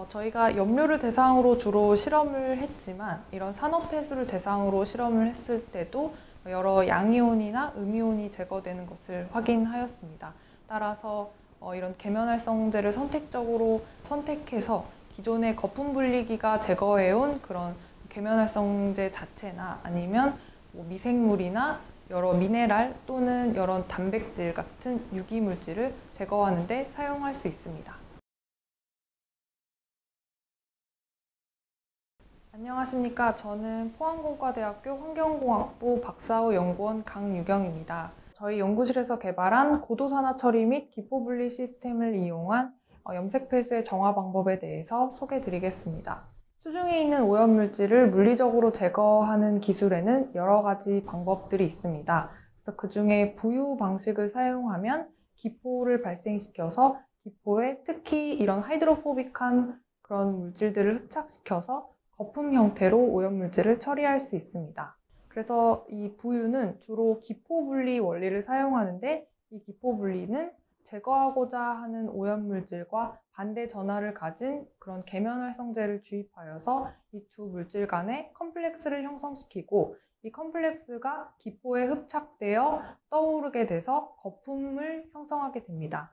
저희가 염료를 대상으로 주로 실험을 했지만 이런 산업폐수를 대상으로 실험을 했을 때도 여러 양이온이나 음이온이 제거되는 것을 확인하였습니다. 따라서 이런 계면활성제를 선택적으로 선택해서 기존의 거품 분리기가 제거해온 그런 계면활성제 자체나 아니면 미생물이나 여러 미네랄 또는 여러 단백질 같은 유기물질을 제거하는 데 사용할 수 있습니다. 안녕하십니까. 저는 포항공과대학교 환경공학부 박사후 연구원 강유경입니다. 저희 연구실에서 개발한 고도산화 처리 및 기포분리 시스템을 이용한 염색폐수의 정화 방법에 대해서 소개드리겠습니다. 수중에 있는 오염물질을 물리적으로 제거하는 기술에는 여러 가지 방법들이 있습니다. 그래서 그 중에 부유 방식을 사용하면 기포를 발생시켜서 기포에 특히 이런 하이드로포빅한 그런 물질들을 흡착시켜서 거품 형태로 오염물질을 처리할 수 있습니다. 그래서 이 부유는 주로 기포분리 원리를 사용하는데 이 기포분리는 제거하고자 하는 오염물질과 반대 전하를 가진 그런 계면활성제를 주입하여서 이 두 물질 간의 컴플렉스를 형성시키고 이 컴플렉스가 기포에 흡착되어 떠오르게 돼서 거품을 형성하게 됩니다.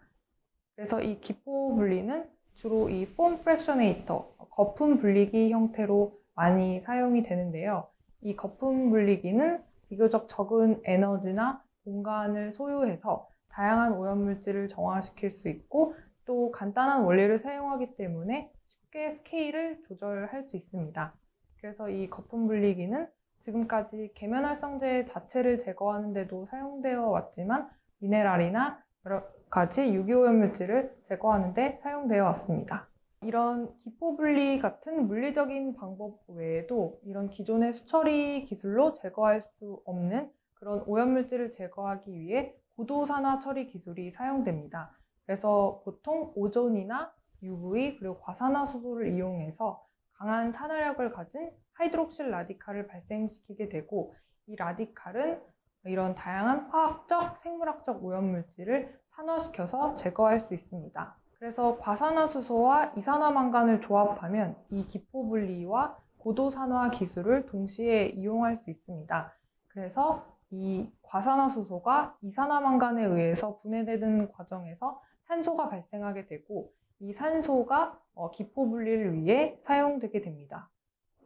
그래서 이 기포 분리는 주로 이 폼 프랙셔네이터, 거품 분리기 형태로 많이 사용이 되는데요. 이 거품 분리기는 비교적 적은 에너지나 공간을 소요해서 다양한 오염물질을 정화시킬 수 있고 또 간단한 원리를 사용하기 때문에 쉽게 스케일을 조절할 수 있습니다. 그래서 이 거품 분리기는 지금까지 계면활성제 자체를 제거하는 데도 사용되어 왔지만 미네랄이나 여러 가지 유기오염물질을 제거하는 데 사용되어 왔습니다. 이런 기포분리 같은 물리적인 방법 외에도 이런 기존의 수처리 기술로 제거할 수 없는 그런 오염물질을 제거하기 위해 고도산화 처리 기술이 사용됩니다. 그래서 보통 오존이나 UV 그리고 과산화수소를 이용해서 강한 산화력을 가진 하이드록실 라디칼을 발생시키게 되고 이 라디칼은 이런 다양한 화학적, 생물학적 오염물질을 산화시켜서 제거할 수 있습니다. 그래서 과산화수소와 이산화망간을 조합하면 이 기포분리와 고도산화 기술을 동시에 이용할 수 있습니다. 그래서 이 과산화수소가 이산화망간에 의해서 분해되는 과정에서 산소가 발생하게 되고 이 산소가 기포분리를 위해 사용되게 됩니다.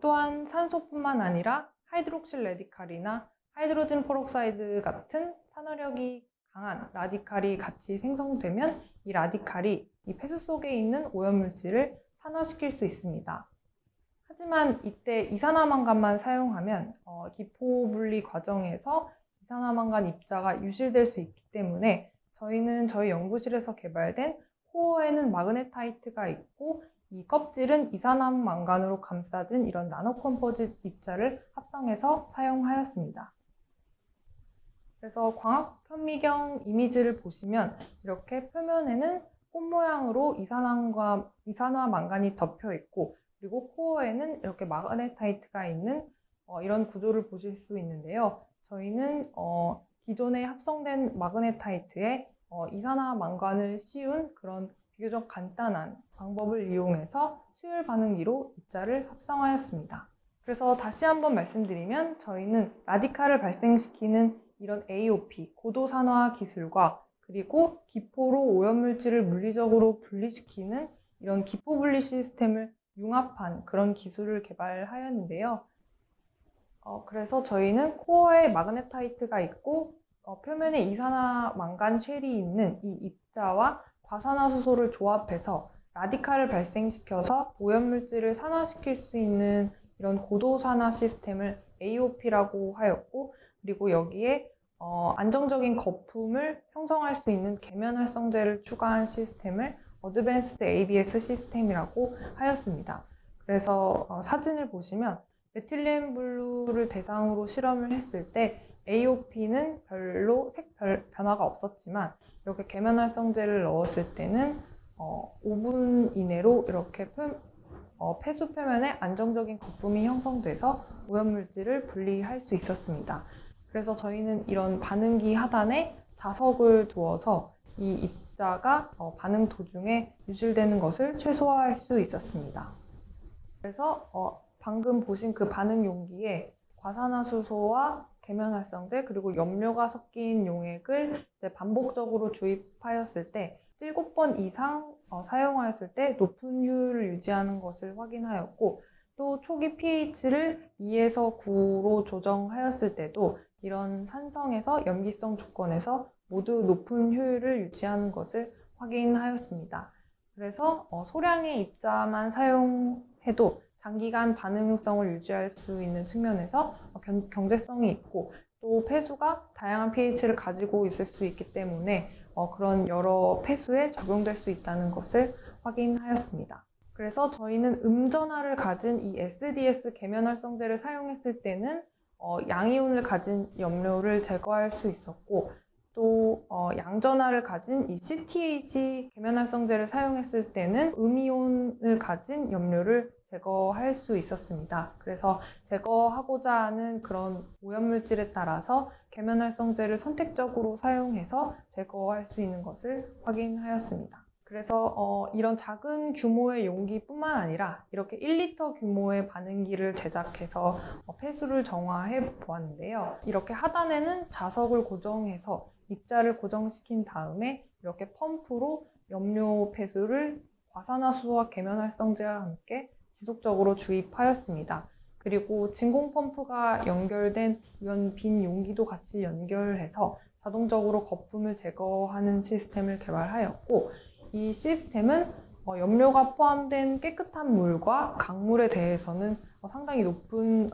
또한 산소뿐만 아니라 하이드록실 라디칼이나 하이드로젠 페록사이드 같은 산화력이 강한 라디칼이 같이 생성되면 이 라디칼이 이 폐수 속에 있는 오염물질을 산화시킬 수 있습니다. 하지만 이때 이산화망간만 사용하면 기포 분리 과정에서 이산화망간 입자가 유실될 수 있기 때문에 저희는 저희 연구실에서 개발된 코어에는 마그네타이트가 있고 이 껍질은 이산화망간으로 감싸진 이런 나노 컴포짓 입자를 합성해서 사용하였습니다. 그래서 광학 현미경 이미지를 보시면 이렇게 표면에는 꽃 모양으로 이산화망간이 덮여 있고 그리고 코어에는 이렇게 마그네타이트가 있는 이런 구조를 보실 수 있는데요. 저희는 기존에 합성된 마그네타이트에 이산화망간을 씌운 그런 비교적 간단한 방법을 이용해서 수열 반응기로 입자를 합성하였습니다. 그래서 다시 한번 말씀드리면 저희는 라디칼을 발생시키는 이런 AOP, 고도산화 기술과 그리고 기포로 오염물질을 물리적으로 분리시키는 이런 기포분리 시스템을 융합한 그런 기술을 개발하였는데요. 그래서 저희는 코어에 마그네타이트가 있고 표면에 이산화망간 쉘이 있는 이 입자와 과산화수소를 조합해서 라디칼을 발생시켜서 오염물질을 산화시킬 수 있는 이런 고도산화 시스템을 AOP라고 하였고 그리고 여기에 안정적인 거품을 형성할 수 있는 계면활성제를 추가한 시스템을 어드밴스드 ABS 시스템이라고 하였습니다. 그래서 사진을 보시면 메틸렌 블루를 대상으로 실험을 했을 때 AOP는 별로 색 변화가 없었지만 이렇게 계면활성제를 넣었을 때는 5분 이내로 이렇게 폐수 표면에 안정적인 거품이 형성돼서 오염물질을 분리할 수 있었습니다. 그래서 저희는 이런 반응기 하단에 자석을 두어서 이 입자가 반응 도중에 유실되는 것을 최소화할 수 있었습니다. 그래서 방금 보신 그 반응 용기에 과산화수소와 계면활성제 그리고 염료가 섞인 용액을 이제 반복적으로 주입하였을 때 7번 이상 사용하였을 때 높은 효율을 유지하는 것을 확인하였고, 또 초기 pH를 2에서 9로 조정하였을 때도 이런 산성에서 염기성 조건에서 모두 높은 효율을 유지하는 것을 확인하였습니다. 그래서 소량의 입자만 사용해도 장기간 반응성을 유지할 수 있는 측면에서 경제성이 있고, 또 폐수가 다양한 pH를 가지고 있을 수 있기 때문에 그런 여러 폐수에 적용될 수 있다는 것을 확인하였습니다. 그래서 저희는 음전하를 가진 이 SDS 계면활성제를 사용했을 때는 양이온을 가진 염료를 제거할 수 있었고, 또 양전하를 가진 이 CTAC 계면활성제를 사용했을 때는 음이온을 가진 염료를 제거할 수 있었습니다. 그래서 제거하고자 하는 그런 오염물질에 따라서 계면활성제를 선택적으로 사용해서 제거할 수 있는 것을 확인하였습니다. 그래서 이런 작은 규모의 용기뿐만 아니라 이렇게 1리터 규모의 반응기를 제작해서 폐수를 정화해 보았는데요. 이렇게 하단에는 자석을 고정해서 입자를 고정시킨 다음에 이렇게 펌프로 염료 폐수를 과산화수소와 계면활성제와 함께 지속적으로 주입하였습니다. 그리고 진공 펌프가 연결된 이런 빈 용기도 같이 연결해서 자동적으로 거품을 제거하는 시스템을 개발하였고, 이 시스템은 염료가 포함된 깨끗한 물과 강물에 대해서는 상당히 높은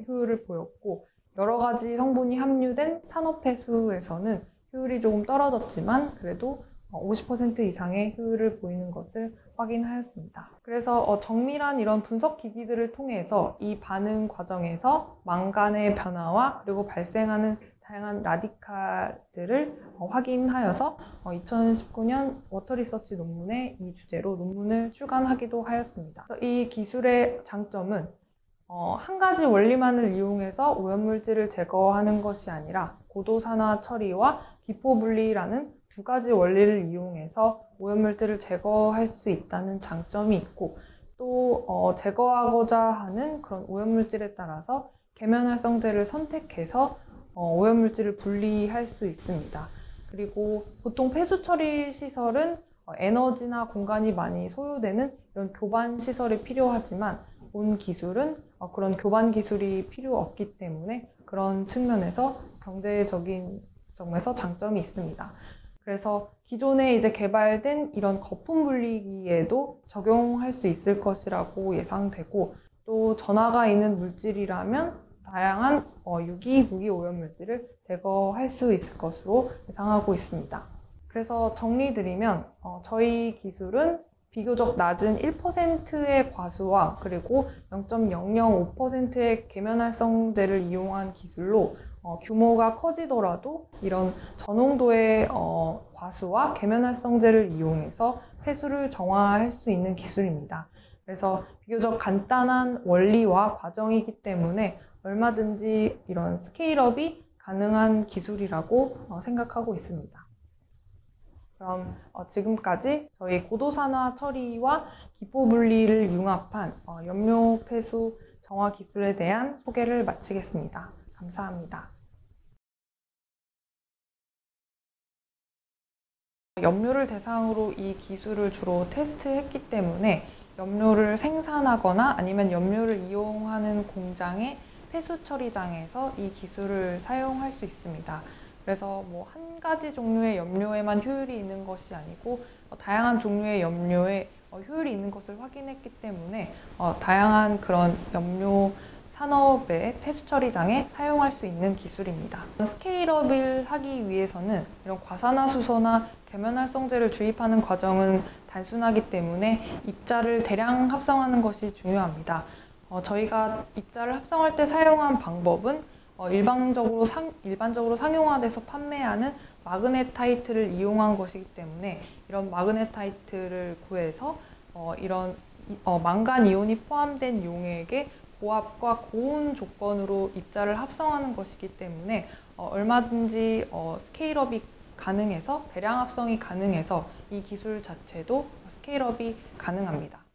효율을 보였고, 여러 가지 성분이 함유된 산업폐수에서는 효율이 조금 떨어졌지만 그래도 50% 이상의 효율을 보이는 것을 확인하였습니다. 그래서 정밀한 이런 분석 기기들을 통해서 이 반응 과정에서 망간의 변화와 그리고 발생하는 다양한 라디칼들을 확인하여서 2019년 워터리서치 논문에 이 주제로 논문을 출간하기도 하였습니다. 이 기술의 장점은 한 가지 원리만을 이용해서 오염물질을 제거하는 것이 아니라 고도산화 처리와 기포분리라는 두 가지 원리를 이용해서 오염물질을 제거할 수 있다는 장점이 있고, 또 제거하고자 하는 그런 오염물질에 따라서 계면활성제를 선택해서 오염물질을 분리할 수 있습니다. 그리고 보통 폐수 처리 시설은 에너지나 공간이 많이 소요되는 이런 교반 시설이 필요하지만, 본 기술은 그런 교반 기술이 필요 없기 때문에 그런 측면에서 경제적인 점에서 장점이 있습니다. 그래서 기존에 이제 개발된 이런 거품 분리기에도 적용할 수 있을 것이라고 예상되고, 또 전하가 있는 물질이라면 다양한 유기, 무기 오염물질을 제거할 수 있을 것으로 예상하고 있습니다. 그래서 정리드리면 저희 기술은 비교적 낮은 1%의 과수와 그리고 0.005%의 계면활성제를 이용한 기술로 규모가 커지더라도 이런 저농도의 과수와 계면활성제를 이용해서 폐수를 정화할 수 있는 기술입니다. 그래서 비교적 간단한 원리와 과정이기 때문에 얼마든지 이런 스케일업이 가능한 기술이라고 생각하고 있습니다. 그럼 지금까지 저희 고도산화 처리와 기포분리를 융합한 염료 폐수 정화 기술에 대한 소개를 마치겠습니다. 감사합니다. 염료를 대상으로 이 기술을 주로 테스트했기 때문에 염료를 생산하거나 아니면 염료를 이용하는 공장의 폐수 처리장에서 이 기술을 사용할 수 있습니다. 그래서 한 가지 종류의 염료에만 효율이 있는 것이 아니고 다양한 종류의 염료에 효율이 있는 것을 확인했기 때문에 다양한 그런 염료 산업의 폐수 처리장에 사용할 수 있는 기술입니다. 스케일업을 하기 위해서는 이런 과산화수소나 계면활성제를 주입하는 과정은 단순하기 때문에 입자를 대량 합성하는 것이 중요합니다. 저희가 입자를 합성할 때 사용한 방법은 일반적으로 상용화돼서 판매하는 마그네타이트를 이용한 것이기 때문에 이런 마그네타이트를 구해서 이런 망간 이온이 포함된 용액에 고압과 고온 조건으로 입자를 합성하는 것이기 때문에 얼마든지 스케일업이 가능해서 대량 합성이 가능해서 이 기술 자체도 스케일업이 가능합니다.